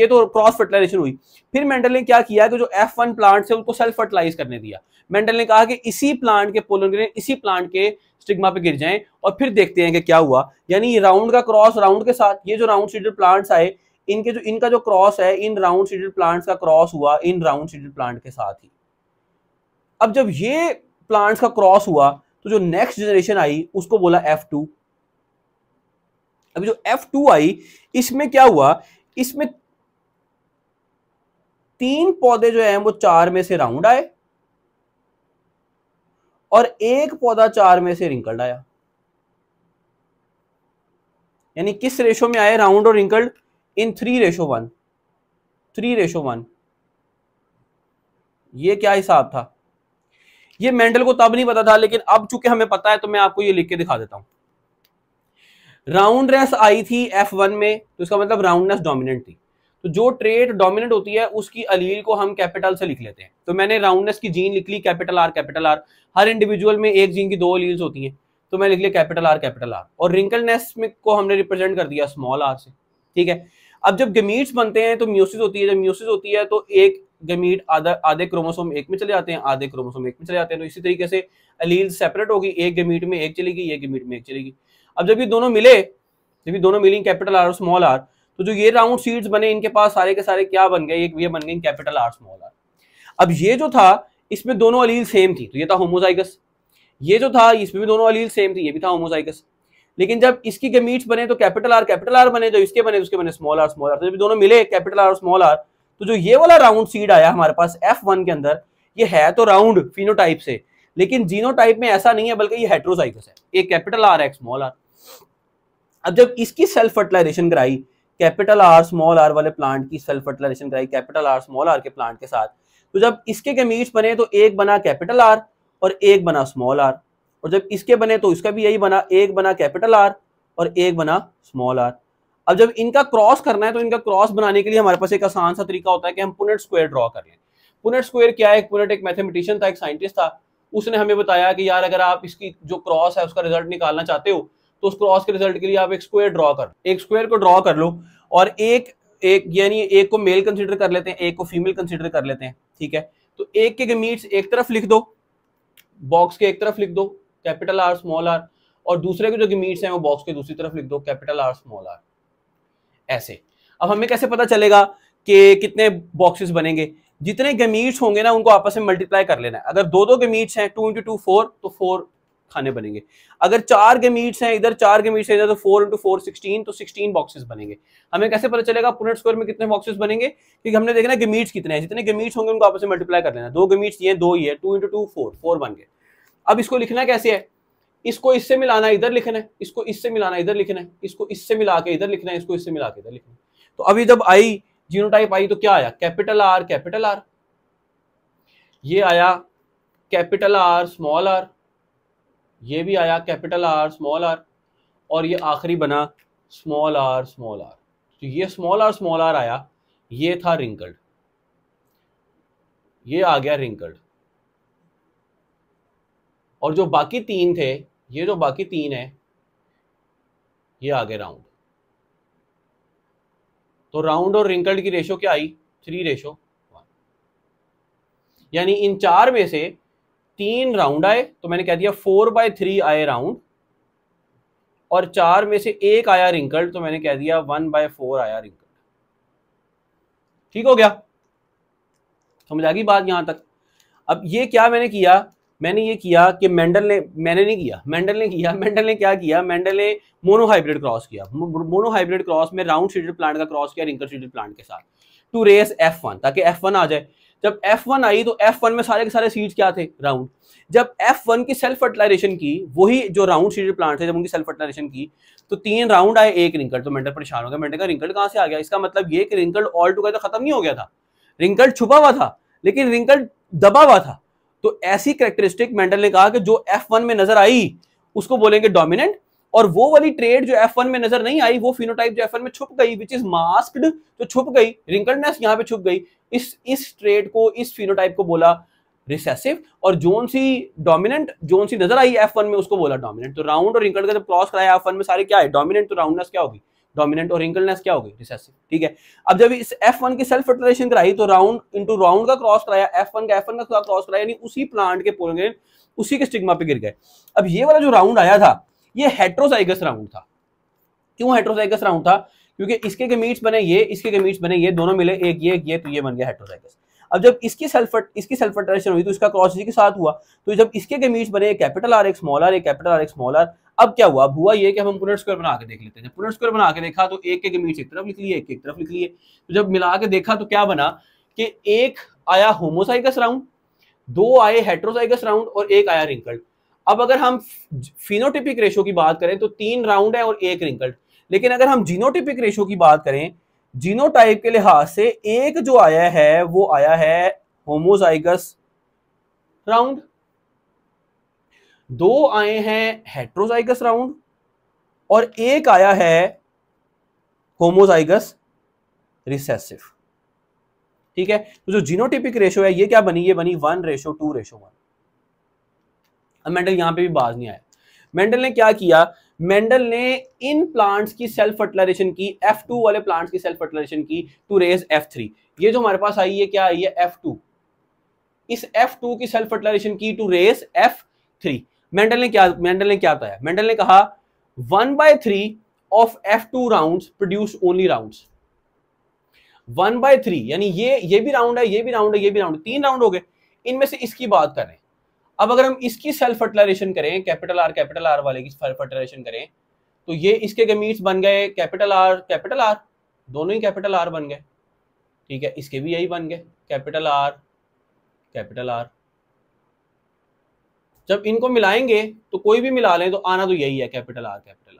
तो क्रॉस फर्टिलाइजेशन हुई। फिर मेंडल ने क्या किया कि जो F1 प्लांट है उसको सेल्फ फर्टिलाइज करने दिया। मेंडल ने कहा कि इसी प्लांट के पोलन ग्रेन इसी प्लांट के स्टिग्मा पे गिर जाएं और फिर देखते हैं कि क्या हुआ। यानी ये राउंड का क्रॉस राउंड के साथ, ये जो राउंड सीडेड प्लांट्स आए इनका जो क्रॉस है इन राउंड सीडेड प्लांट्स का क्रॉस हुआ इन राउंड सीडेड प्लांट के साथ ही। अब जब ये प्लांट्स का क्रॉस हुआ तो जो नेक्स्ट जनरेशन आई उसको बोला F2। अभी जो F2 आई इसमें क्या हुआ? इसमें 3 पौधे जो हैं वो 4 में से राउंड आए और एक पौधा 4 में से रिंकल्ड आया। यानी किस रेशो में आए राउंड और रिंकल्ड? इन 3:1। 3:1। ये क्या हिसाब था? ये मेंडल को तब नहीं पता था, लेकिन अब चूंकि हमें पता है तो मैं आपको ये लिख के दिखा देता हूं। राउंडनेस आई थी F1 में, तो इसका मतलब राउंडनेस डोमिनेंट थी। तो जो ट्रेट डोमिनेंट होती है उसकी अलील को हम कैपिटल से लिख लेते हैं। तो मैंने राउंडनेस की जीन लिख ली कैपिटल R कैपिटल R। हर इंडिविजुअल में एक जीन की 2 अलील्स होती हैं, तो मैं लिख लिया कैपिटल R कैपिटल R। और रिंकलनेस में को हमने रिप्रेजेंट कर दिया स्मॉल r से। ठीक है। अब जब गमीट्स बनते हैं तो म्यूसिस होती है। जब म्यूसिस होती है तो एक गमीट आधे क्रोमोसोम एक में चले जाते हैं, आधे क्रोमोसोम एक में चले जाते हैं। तो इसी तरीके से अलील सेपरेट होगी, एक गमीट में एक चलेगी, एक गमीट में एक चलेगी। अब जब ये दोनों मिली कैपिटल R और स्मॉल r, तो जो ये राउंड सीड्स बने इनके पास सारे के सारे क्या बन गए? ये बन गए कैपिटल R स्मॉल r। अब ये जो था इसमें दोनों अलील सेम थी, तो ये था होमोजाइगस। ये जो था इसमें भी दोनों अलील सेम थी, ये भी था होमोजाइगस। लेकिन जब इसकी गमीट्स बने तो कैपिटल R बने, जब इसके बने तो उसके बने स्मॉल r। तो जब दोनों मिले कैपिटल R और स्मॉल r, तो जो ये वाला राउंड सीड आया हमारे पास F1 के अंदर, ये है तो राउंड फिनोटाइप से, लेकिन जीनोटाइप में ऐसा नहीं है, बल्कि ये हेट्रोजाइगस है, एक कैपिटल आर है, एक स्मॉल आर। अब जब इसकी सेल्फ फर्टिलाइजेशन कराई, कैपिटल आर स्मॉल आर वाले प्लांट की सेल्फ फर्टिलाइजेशन कराई कैपिटल आर स्मॉल आर के प्लांट के साथ, तो जब इसके गमीट्स बने तो एक बना कैपिटल आर और एक बना स्मॉल आर, और जब इसके बने तो इसका भी यही बना, एक बना कैपिटल आर और एक बना स्मॉल आर। अब जब इनका क्रॉस करना है तो इनका क्रॉस बनाने के लिए हमारे पास एक आसान सा तरीका होता है कि हम पुनेट स्क्वायर ड्रॉ कर लें। पुनेट स्क्वायर क्या है? पुनेट एक मैथमेटिशियन था, एक साइंटिस्ट था, उसने हमें बताया कि यार अगर आप इसकी जो क्रॉस है उसका रिजल्ट निकालना चाहते हो तो उस क्रॉस के रिजल्ट के लिए आप एक स्क्वायर ड्रॉ कर, एक स्क्वायर को ड्रॉ कर लो और एक यानी एक को मेल कंसीडर कर लेते हैं, एक को फीमेल कंसीडर कर लेते हैं, ठीक है। तो एक के गमीट्स एक तरफ लिख दो, बॉक्स के एक तरफ लिख दो कैपिटल आर स्मॉल आर, और दूसरे के जो गमीट्स हैं वो बॉक्स के दूसरी तरफ लिख दो कैपिटल आर स्मॉल आर, ऐसे। अब हमें कैसे पता चलेगा कि कितने बॉक्सेस बनेंगे? जितने गमीट्स होंगे ना उनको आपस में मल्टीप्लाई कर लेना है। अगर दो दो गमीट्स हैं 2 × 2 4, तो 4 खाने बनेंगे। अगर 4 गमीट्स हैं इधर, 4 गमीट्स हैं इधर, तो 4 × 4 16, तो 16 बॉक्सेस बनेंगे। हमें कैसे पता चलेगा पुनेट स्क्वायर में कितने बॉक्सेस बनेंगे? क्योंकि हमने देखना गमीट्स कितने हैं, जितने गमीट्स होंगे उनको आपस में मल्टीप्लाई कर लेना। 2 गमीट्स ये 2 ही है, 2 × 2 4, 4 बन गए। अब इसको लिखना कैसे है? इसको इससे मिलाना इधर लिखना है, इसको इससे मिलाना इधर लिखना है, इसको इससे मिला के इधर लिखना है, इसको इससे मिला के इधर लिखना है। तो अभी जब आई जीनोटाइप आई तो क्या आया? कैपिटल आर कैपिटल आर, ये आया कैपिटल आर स्मॉल आर, ये भी आया कैपिटल आर स्मॉल आर, और ये आखिरी बना स्मॉल आर स्मॉल आर। तो ये स्मॉल आर आया, ये था रिंकल्ड, ये आ गया रिंकल्ड। और जो बाकी 3 थे, ये जो बाकी 3 है ये आ गए राउंड। तो राउंड और रिंकल्ड की रेशो क्या आई? 3:1। यानी इन 4 में से 3 राउंड आए, तो मैंने कह दिया 4/3 आए राउंड, और 4 में से 1 आया रिंकल्ड, तो मैंने कह दिया 1/4 आया रिंकल्ड। ठीक हो गया? समझ आ गई बात यहां तक? अब ये क्या मैंने किया? मैंने ये किया कि मेंडल ने क्या किया? मेंडल ने मोनोहाइब्रिड क्रॉस किया। मोनोहाइब्रिड क्रॉस में राउंड सीडेड प्लांट का क्रॉस किया रिंकल सीडेड प्लांट के साथ, टू रेस F1, ताकि F1 आ जाए। जब F1 आई तो F1 में सारे के सारे सीड्स क्या थे? राउंड। जब F1 की सेल्फ फर्टिलाइजेशन की, वही जो राउंड सीडेड प्लांट थे, जब उनकी सेल्फ फर्टिलाइजेशन की तो 3 राउंड आए, 1 रिंकल। तो मेंडल परेशान हो गया, मेंडल का रिंकल कहां से आ गया? इसका मतलब ये कि रिंकल ऑल टुगेदर खत्म नहीं हो गया था, रिंकल छुपा हुआ था, लेकिन रिंकल दबा हुआ था। तो ऐसी कैरेक्टरिस्टिक मेंडल ने कहा कि जो F1 में नजर आई उसको बोलेंगे डोमिनेंट, और वो वाली ट्रेड जो F1 में नजर नहीं आई, वो फिनोटाइप जो F1 में छुप गई, विच इज मास्क्ड, जो छुप गई, रिंकल्डनेस यहां पे छुप गई, इस ट्रेड को, इस फिनोटाइप को बोला रिसेसिव, और जोन सी डोमिनेंट, जोन सी नजर आई F1 में उसको बोला डोमिनेंट। तो राउंड और रिंकल्ड का जब क्रॉस कराया F1 में सारे क्या है? डोमिनेंट। तो राउंडनेस क्या होगी? डोमिनेंट, और रिंकलनेस क्या होगी? रिसेसिव। ठीक है। अब जब इस F1 की सेल्फ फर्टिलाइजेशन कराई तो राउंड इंटू राउंड का क्रॉस कराया, F1 का क्रॉस कराया, यानी उसी प्लांट के पोलन उसी के स्टिग्मा पे गिर गए। अब ये वाला जो राउंड आया था ये हेट्रोजाइगस राउंड था। क्यों हेट्रोजाइगस राउंड था? क्योंकि इसके गमीट्स बने ये, इसके गमीट्स बने ये, दोनों मिले एक ये, तो ये बन गया हेट्रोजाइगस। अब जब इसकी सेल्फ फर्टिलाइजेशन हुई तो इसका क्रॉस इसी के साथ हुआ, तो जब इसके गमीट्स बने एक कैपिटल आर एक स्मॉल आर, एक कैपिटल आर एक स्मॉल आर, अब क्या हुआ? अब हुआ ये कि हम पुनेट स्क्वायर बना के देख लेते हैं। जब पुनेट स्क्वायर बना के देखा तो एक के गमीट्स एक तरफ लिख लिए, एक तरफ लिख लिए। तो जब मिला के देखा तो क्या बना कि एक आया होमोजाइगस राउंड, 2 आए हेट्रोजाइगस राउंड, और 1 आया रिंकल्ड। अब अगर हम फिनोटिपिक रेशो की बात करें तो 3 राउंड है और 1 रिंकल्ड। लेकिन अगर हम जीनोटिपिक रेशो की बात करें, जीनोटाइप के लिहाज से एक जो आया है वो आया है होमोजाइगस राउंड, 2 आए हैं हेट्रोजाइगस राउंड, और 1 आया है होमोजाइगस रिसेसिव। ठीक है। तो जो जीनोटिपिक रेशो है ये क्या बनी? ये बनी 1:2:1। अब मेंडल यहां पे भी बाज नहीं आया। मेंडल ने क्या किया? मेंडल ने इन प्लांट्स की सेल्फ फर्टिलाइजेशन की, F2 वाले प्लांट्स की सेल्फ फर्टिलाइजेशन की टू रेज F3। ये जो हमारे पास आई है क्या आई है? F2। इस F2 की सेल्फ फर्टिलाइजेशन की टू रेज F3। मेंडल ने क्या बताया? मेंडल ने कहा 1/3 of F2 rounds produce only rounds. 1/3 यानी ये भी राउंड है, ये भी राउंड है, ये भी राउंड, 3 राउंड हो गए। इनमें से इसकी बात करें, अब अगर हम इसकी सेल्फ फर्टिलाइजेशन करें, कैपिटल आर वाले की सेल्फ फर्टिलाइजेशन करें, तो ये इसके गमीट्स बन गए कैपिटल आर, दोनों ही कैपिटल आर बन गए। ठीक है। इसके भी यही बन गए कैपिटल आर, जब इनको मिलाएंगे तो कोई भी मिला लें तो आना तो यही है, कैपिटल आर कैपिटल आर।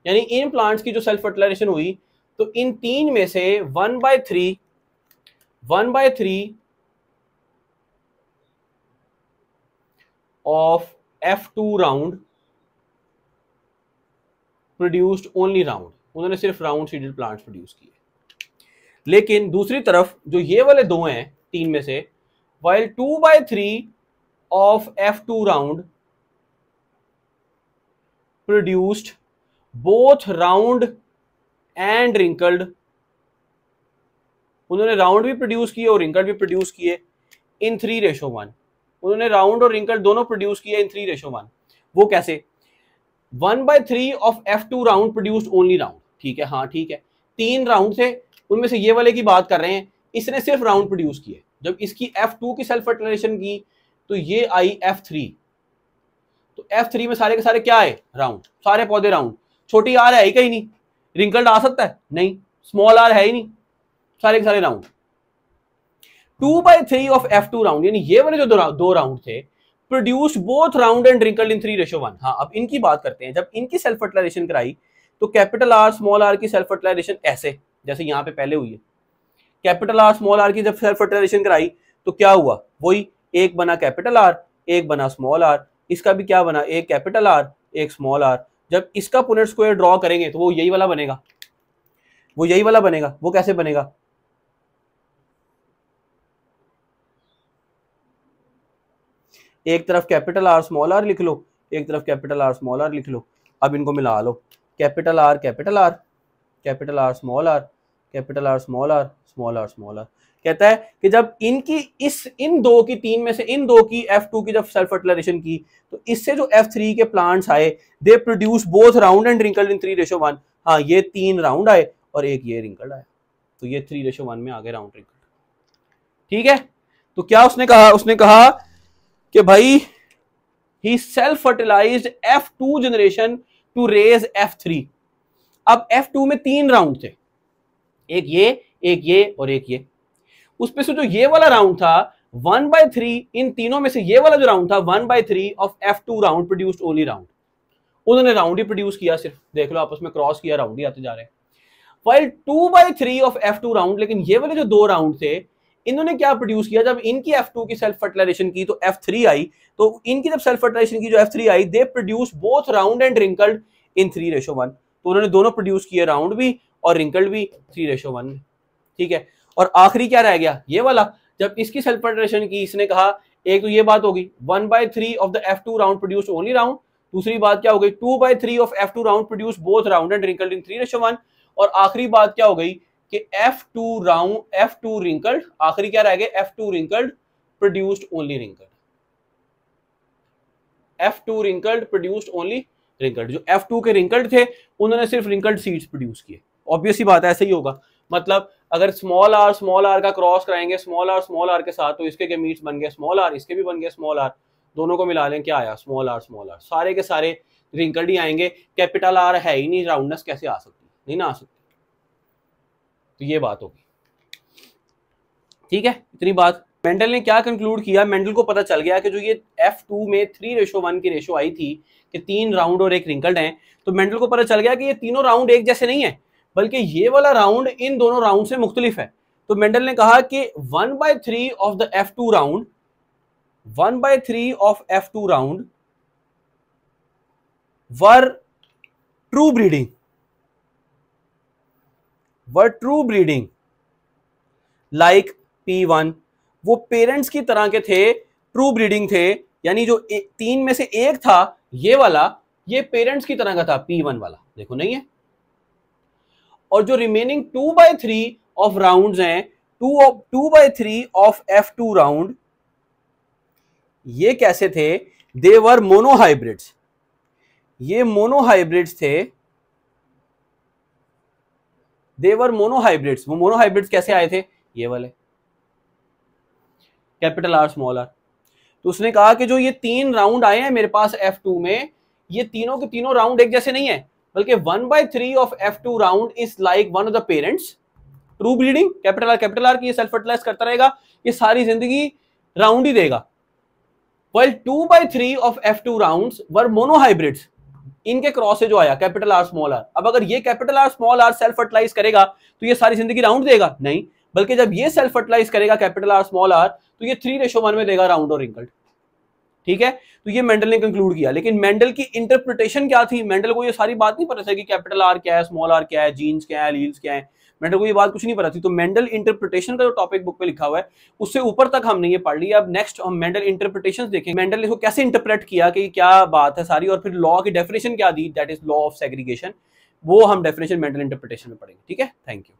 यानी इन प्लांट्स की जो सेल्फ फर्टिलाइजेशन हुई तो इन तीन में से 1/3 of F2 round produced only round, उन्होंने सिर्फ राउंड सीडेड प्लांट्स प्रोड्यूस किए। लेकिन दूसरी तरफ जो ये वाले दो हैं तीन में से, while 2/3 of F2 round produced both round and wrinkled, उन्होंने राउंड भी प्रोड्यूस किए और रिंकल्ड भी प्रोड्यूस किए इन 3:1। उन्होंने राउंड और रिंकल्ड दोनों प्रोड्यूस किए इन 3:1। वो कैसे? 1/3 of F2 round produced only round, ठीक है, हाँ ठीक है, तीन राउंड थे, उनमें से ये वाले की बात कर रहे हैं, इसने सिर्फ राउंड प्रोड्यूस किए। जब इसकी F2 की सेल्फ फर्टिलाइजेशन की तो ये आई F3, तो F3 में सारे के सारे क्या है? राउंड, सारे पौधे राउंड। छोटी आर है ही कहीं नहीं, रिंकल्ड आ सकता है नहीं, स्मॉल आर है ही नहीं, सारे के सारे राउंड। 2/3 ऑफ F2 राउंड, यानी ये वाले जो दो राउंड थे produce both round and wrinkled in 3:1। हाँ, अब इनकी बात करते हैं। जब इनकी सेल्फ फर्टिलाइजेशन कराई तो कैपिटल आर स्मॉल आर की सेल्फ फर्टिलाइजेशन ऐसे, जैसे यहां पे पहले हुई है, कैपिटल आर स्मॉल आर की जब सेल्फ फर्टिलाइजेशन कराई तो क्या हुआ? वही, एक बना कैपिटल आर, एक बना स्मॉल आर, इसका भी क्या बना? एक कैपिटल आर, एक स्मॉल आर। जब इसका पुनेट स्क्वायर ड्रॉ करेंगे तो वो यही वाला बनेगा, वो यही वाला बनेगा। वो कैसे बनेगा? एक तरफ कैपिटल आर स्मॉल आर लिख लो, एक तरफ कैपिटल आर स्मॉल आर लिख लो। अब इनको मिला लो, capital R capital R, capital R small R, capital R small R, small R small R. कहता है कि जब इनकी इन दो की, तीन में से इन दो की F2 की जब सेल्फ फर्टिलाइजेशन की तो इससे जो F3 के प्लांट्स आए they produce both round and wrinkled in 3:1। हाँ, ये 3 राउंड आए और एक ये रिंकल्ड आया, तो ये 3:1 में आ गए राउंड रिंकल्ड। ठीक है, तो क्या उसने कहा? उसने कहा कि भाई he self fertilized F2 generation to raise F3। अब F2 में 3 राउंड थे, एक ये और एक ये। उसमें से जो ये वाला राउंड था 1/3, इन तीनों में से ये वाला जो राउंड था 1/3 of F2 round produced only round, उन्होंने राउंड ही प्रोड्यूस किया सिर्फ। देख लो आपस में क्रॉस किया, राउंड ही आते जा रहे हैं। while 2/3 ऑफ F2 राउंड, लेकिन ये वाले जो दो राउंड थे इन्होंने क्या प्रोड्यूस किया? जब इनकी F2 की सेल्फ फर्टिलाइजेशन की तो F3 आई, तो इनकी जब सेल्फ फर्टिलाइजेशन की जो F3 आई they produce both round and wrinkled in 3:1। तो उन्होंने दोनों प्रोड्यूस किए, राउंड भी और रिंकल्ड भी 3:1 में। ठीक है, और आखिरी क्या रह गया? ये वाला, जब इसकी सेल्फ फर्टिलाइजेशन की इसने कहा, एक तो ये बात होगी 1/3 of the F2 round produced only round, दूसरी बात क्या हो गई? 2/3 of F2 round produce both round and wrinkled in 3:1, और आखिरी बात क्या हो गई कि F2 राउंड, F2 रिंकल्ड, आखिरी क्या रह गए? F2 wrinkled produced only wrinkled, F2 wrinkled produced only wrinkled. जो F2 के रिंकल्ड थे उन्होंने सिर्फ रिंकल्ड सीड्स प्रोड्यूस किए। ऑब्वियस ही बात है, ऐसे ही होगा। मतलब अगर स्मॉल आर का क्रॉस कराएंगे स्मॉल आर के साथ, तो इसके गेमीट्स बन गए स्मॉल आर, इसके भी बन गए स्मॉल आर, दोनों को मिला लें क्या आया? स्मॉल आर, सारे के सारे रिंकल्ड ही आएंगे। कैपिटल आर है ही नहीं, राउंडनेस कैसे आ सकती? नहीं ना आ सकती। तो ये बात होगी। ठीक है, इतनी बात। मेंडल ने क्या कंक्लूड किया? मेंडल को पता चल गया कि जो ये F2 में 3:1 की रेशो आई थी कि 3 राउंड और एक रिंकल्ड हैं, तो मेंडल को पता चल गया कि ये तीनों राउंड एक जैसे नहीं है, बल्कि ये वाला राउंड इन दोनों राउंड से मुख्तलिफ है। तो मेंडल ने कहा कि 1/3 of the F2 round, 1/3 of F2 round were true breeding like P1। वो पेरेंट्स की तरह के थे, ट्रू ब्रीडिंग थे, यानी जो तीन में से एक था ये वाला, ये पेरेंट्स की तरह का था, P1 वाला देखो नहीं है। और जो रिमेनिंग 2/3 ऑफ राउंड्स हैं, 2/3 ऑफ F2 राउंड, ये कैसे थे? दे वर मोनोहाइब्रिड्स, ये मोनोहाइब्रिड्स थे, दे वर मोनोहाइब्रिड्स। वो मोनोहाइब्रिड्स कैसे आए थे? ये वाले, कैपिटल आर स्मॉल आर। तो उसने कहा कि जो ये 3 राउंड आए हैं मेरे पास F2 में, ये तीनों के तीनों राउंड एक जैसे नहीं है, बल्कि 1/3 of F2 round is like one of the parents. True breeding, capital R की ये सेल्फ फर्टिलाइज करता रहेगा, ये सारी जिंदगी राउंड ही देगा। while 2/3 of F2 rounds were monohybrids. इनके क्रॉस से जो आया कैपिटल आर स्मॉल आर, अब अगर ये capital R small R self fertilize करेगा तो ये सारी जिंदगी राउंड देगा नहीं, बल्कि जब ये सेल्फ फर्टिलाइज करेगा कैपिटल आर स्मॉल आर तो ये 3:1 में देगा राउंड और रिंकल्ड। ठीक है, तो ये मेंडल ने कंक्लूड किया। लेकिन मेंडल की इंटरप्रिटेशन क्या थी? मेंडल को ये सारी बात नहीं पता था कि कैपिटल आर क्या है, स्मॉल आर क्या है, जीन्स क्या है, एलील्स क्या है, मेंडल को ये बात कुछ नहीं पता थी। तो मेंडल इंटरप्रिटेशन का जो टॉपिक बुक पे लिखा हुआ है उससे ऊपर तक हमने ये पढ़ लिया। अब नेक्स्ट हम मेंडल इंटरप्रिटेशंस देखेंगे, मेंडल ने इसको कैसे इंटरप्रेट किया कि क्या बात है सारी, और फिर लॉ की डेफिनेशन क्या दी, that is law of segregation. वो हम डेफिनेशन मेंडल इंटरप्रिटेशन में पढ़ेंगे। ठीक है, थैंक यू।